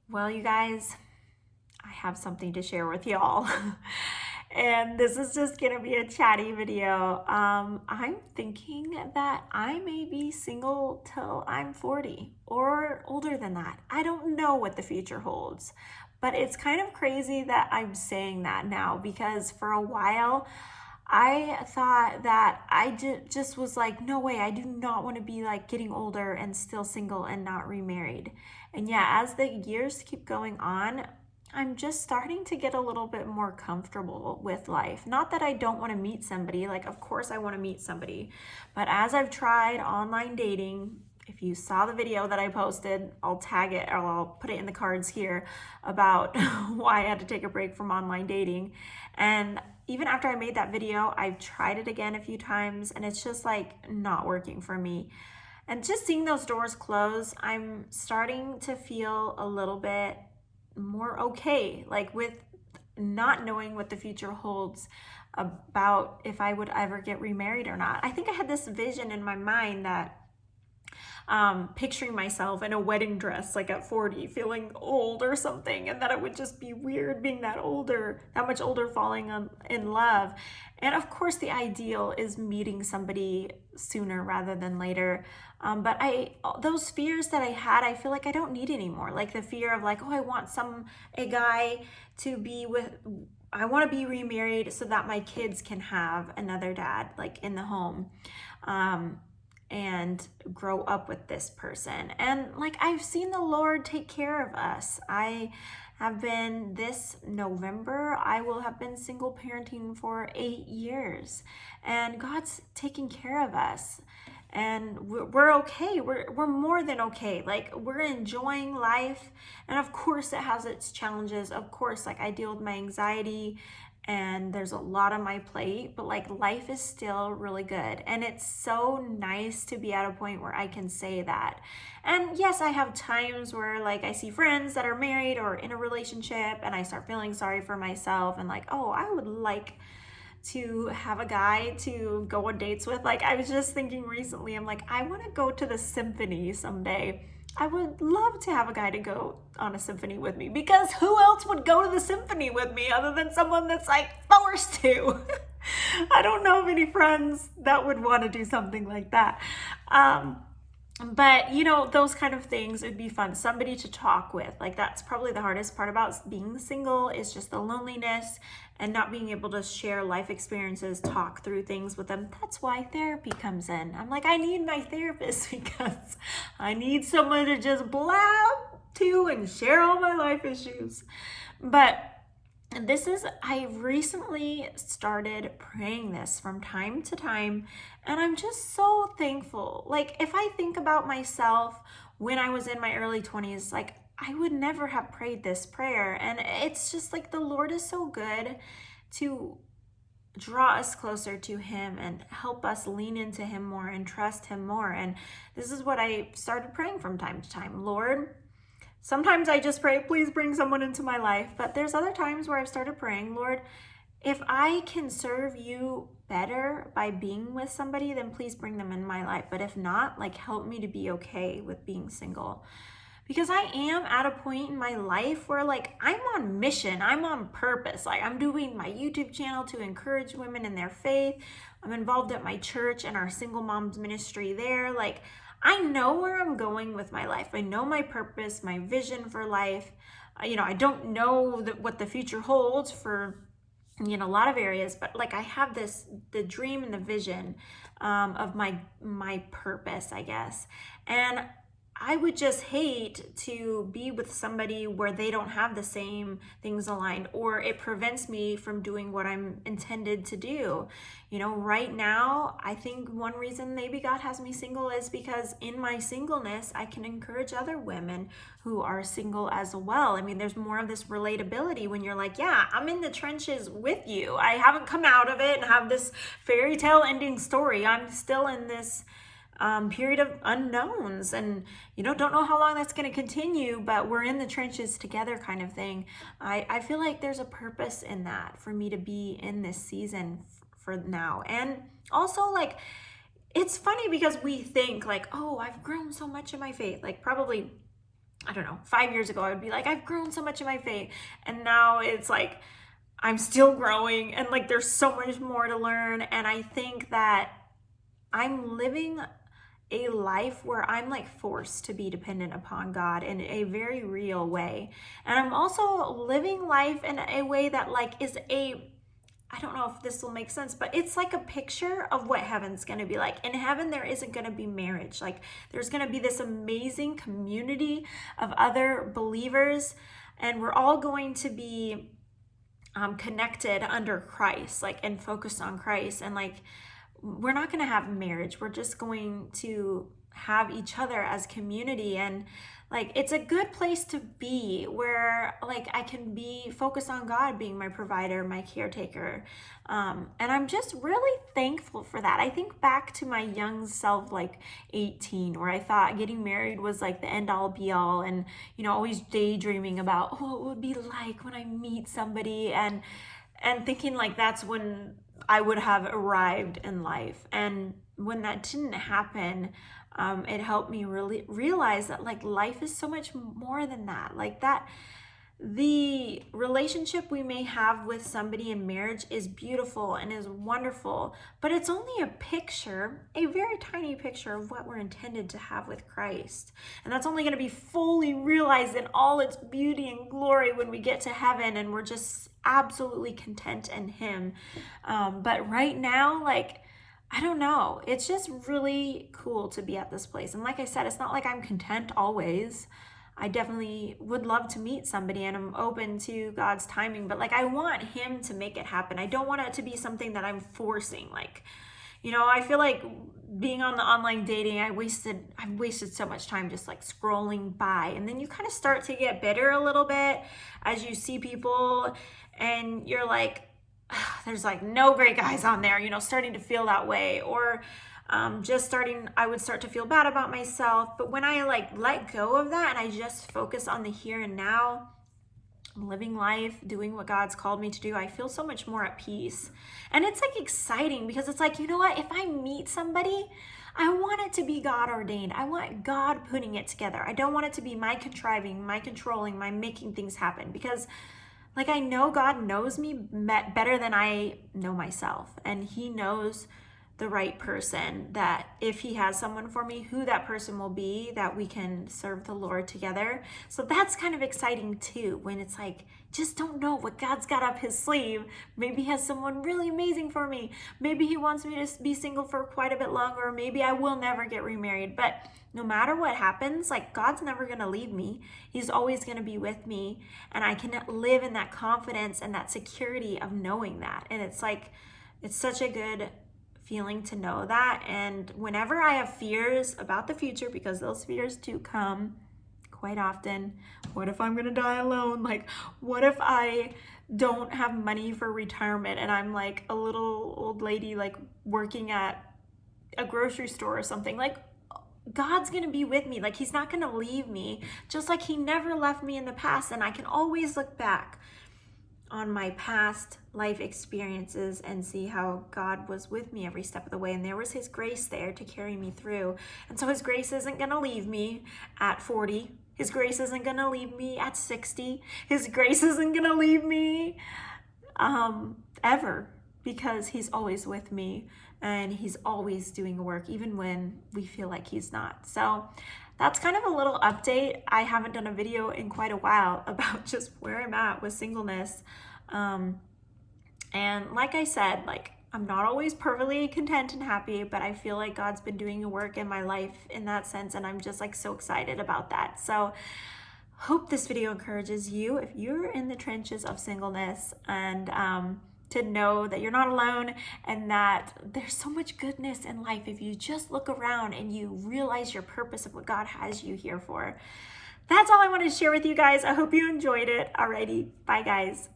Well, you guys, I have something to share with y'all. And this is just gonna be a chatty video. I'm thinking that I may be single till I'm 40 or older than that. I don't know what the future holds, but it's kind of crazy that I'm saying that now because for a while I thought that just was like, no way, I do not want to be like getting older and still single and not remarried. And yeah, as the years keep going on, I'm just starting to get a little bit more comfortable with life. Not that I don't want to meet somebody, like, of course, I want to meet somebody. But as I've tried online dating, if you saw the video that I posted, I'll tag it or I'll put it in the cards here about why I had to take a break from online dating. And even after I made that video, I've tried it again a few times and it's just like not working for me. And just seeing those doors close, I'm starting to feel a little bit more okay, like with not knowing what the future holds about if I would ever get remarried or not. I think I had this vision in my mind that picturing myself in a wedding dress like at 40 feeling old or something, and that it would just be weird being that much older, falling in love. And of course the ideal is meeting somebody sooner rather than later, but those fears that I had, I feel like I don't need anymore. Like the fear of like, oh, I want a guy to be with, I want to be remarried so that my kids can have another dad like in the home, and grow up with this person. And like I've seen the Lord take care of us. I have been, this November, I will have been single parenting for 8 years, and God's taking care of us. And we're okay. We're more than okay. Like we're enjoying life. And of course it has its challenges. Of course, like I deal with my anxiety and there's a lot on my plate, but like life is still really good. And it's so nice to be at a point where I can say that. And yes, I have times where like I see friends that are married or in a relationship and I start feeling sorry for myself and like, oh, I would like to have a guy to go on dates with. Like I was just thinking recently, I'm like, I want to go to the symphony someday. I would love to have a guy to go on a symphony with me, because who else would go to the symphony with me other than someone that's like forced to? I don't know of any friends that would want to do something like that. But you know, those kind of things, it'd be fun, somebody to talk with. Like that's probably the hardest part about being single, is just the loneliness and not being able to share life experiences, talk through things with them. That's why therapy comes in. I'm like, I need my therapist because I need someone to just blab to and share all my life issues. But I recently started praying this from time to time, and I'm just so thankful. Like, if I think about myself when I was in my early 20s, like, I would never have prayed this prayer. And it's just like the Lord is so good to draw us closer to Him and help us lean into Him more and trust Him more. And this is what I started praying from time to time. Lord, sometimes I just pray, please bring someone into my life. But there's other times where I've started praying, Lord, if I can serve you better by being with somebody, then please bring them in my life. But if not, like help me to be okay with being single. Because I am at a point in my life where like I'm on mission, I'm on purpose. Like I'm doing my YouTube channel to encourage women in their faith. I'm involved at my church and our single moms ministry there. Like I know where I'm going with my life. I know my purpose, my vision for life. I don't know what the future holds for, a lot of areas, but like I have the dream and the vision of my purpose, I guess. And I would just hate to be with somebody where they don't have the same things aligned, or it prevents me from doing what I'm intended to do. Right now, I think one reason maybe God has me single is because in my singleness, I can encourage other women who are single as well. I mean, there's more of this relatability when you're like, yeah, I'm in the trenches with you. I haven't come out of it and have this fairy tale ending story. I'm still in this period of unknowns, and don't know how long that's going to continue, but we're in the trenches together kind of thing. I feel like there's a purpose in that for me to be in this season for now. And also, like, it's funny because we think like, oh, I've grown so much in my faith. Like probably I don't know, 5 years ago, I would be like, I've grown so much in my faith. And now it's like, I'm still growing and like there's so much more to learn. And I think that I'm living a life where I'm like forced to be dependent upon God in a very real way. And I'm also living life in a way that like is I don't know if this will make sense, but it's like a picture of what heaven's going to be like. In heaven, there isn't going to be marriage. Like there's going to be this amazing community of other believers, and we're all going to be connected under Christ, like, and focused on Christ. And like, we're not going to have marriage. We're just going to have each other as community. And like, it's a good place to be where like I can be focused on God being my provider, my caretaker. And I'm just really thankful for that. I think back to my young self, like 18, where I thought getting married was like the end all be all. And, you know, always daydreaming about what it would be like when I meet somebody, and thinking like that's when I would have arrived in life. And when that didn't happen, it helped me really realize that like life is so much more than that. Like that, the relationship we may have with somebody in marriage is beautiful and is wonderful, but it's only a picture, a very tiny picture of what we're intended to have with Christ. And that's only going to be fully realized in all its beauty and glory when we get to heaven and we're just absolutely content in Him. But right now, like, I don't know. It's just really cool to be at this place. And like I said, it's not like I'm content always. I definitely would love to meet somebody, and I'm open to God's timing, but like I want Him to make it happen. I don't want it to be something that I'm forcing. Like, you know, I feel like being on the online dating, I've wasted so much time just like scrolling by. And then you kind of start to get bitter a little bit as you see people and you're like, there's like no great guys on there, you know, starting to feel that way. Or I would start to feel bad about myself. But when I like let go of that and I just focus on the here and now, living life, doing what God's called me to do, I feel so much more at peace. And it's like exciting because it's like, you know what, if I meet somebody, I want it to be God ordained. I want God putting it together. I don't want it to be my contriving, my controlling, my making things happen, because like I know God knows me better than I know myself, and He knows the right person, that if He has someone for me, who that person will be, that we can serve the Lord together. So that's kind of exciting too, when it's like, just don't know what God's got up His sleeve. Maybe He has someone really amazing for me. Maybe He wants me to be single for quite a bit longer. Maybe I will never get remarried. But no matter what happens, like God's never going to leave me. He's always going to be with me. And I can live in that confidence and that security of knowing that. And it's like, it's such a good feeling to know that. And whenever I have fears about the future, because those fears do come quite often, what if I'm gonna die alone? Like, what if I don't have money for retirement and I'm like a little old lady like working at a grocery store or something? Like, God's gonna be with me. Like, He's not gonna leave me, just like He never left me in the past. And I can always look back on my past life experiences and see how God was with me every step of the way. And there was His grace there to carry me through. And so His grace isn't going to leave me at 40. His grace isn't going to leave me at 60. His grace isn't going to leave me ever, because He's always with me and He's always doing a work, even when we feel like He's not. So that's kind of a little update. I haven't done a video in quite a while about just where I'm at with singleness. And like I said, like, I'm not always perfectly content and happy, but I feel like God's been doing a work in my life in that sense. And I'm just like so excited about that. So hope this video encourages you if you're in the trenches of singleness, and to know that you're not alone and that there's so much goodness in life if you just look around and you realize your purpose of what God has you here for. That's all I wanted to share with you guys. I hope you enjoyed it. Alrighty, bye guys.